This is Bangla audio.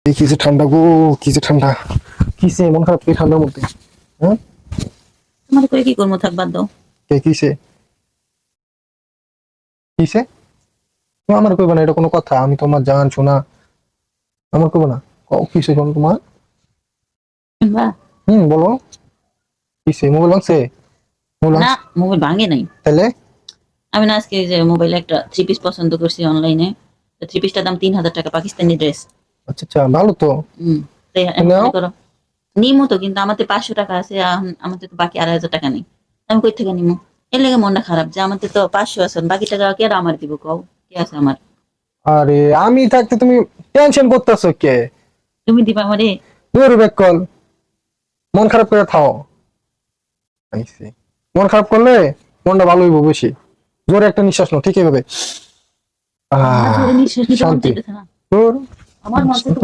এই কি যে ঠান্ডা গো, কি যে ঠান্ডা, কিসে মন খারাপ এই ঠান্ডার মধ্যে? হ্যাঁ, তোমার করে কি করবো, থাক বাদ দাও। কে কিসে কিসে? তুমি আমার কইবা না, এটা কোনো কথা? আমি তোমার জান শোনা, আমার কইবা না? কিসে শোন তোমার? বা বলো, কিসে? মোবাইল ভাঙছে? মোবাইল না, ভাঙছে মোবাইল ভাঙে নাই। তাহলে? আমি না আজকে যে মোবাইলে একটা থ্রি পিস পছন্দ করছি অনলাইনে। থ্রি পিসটার দাম 3,000 টাকা, পাকিস্তানি ড্রেস। আচ্ছা আচ্ছা, ভালো তো। তাই এখন নাও। মনে করো নিমো তো, কিন্তু আমাদের 500 টাকা আছে, আমাদের তো বাকি 2,500 টাকা নেই। আমি কই থেকে নিমো? এর লেগে মনটা খারাপ যে আমাদের তো 500 আছে, বাকি টাকা কে আর আমার দিব, কও কে আছে আমার? আরে আমি থাকতে তুমি টেনশন করতেছো কে? তুমি দিবা আমারে? দূর ব্যাক কল, মন খারাপ করে থাও। আইসি, মন খারাপ করলে মনটা ভালো হইব বেশি। জোরে একটা নিঃশ্বাস নাও, ঠিক এইভাবে। আমার আহ জোরে নিঃশ্বাস নিতে মন শান্তি। চাইতেছে না। দূর। আমার মন চাইতে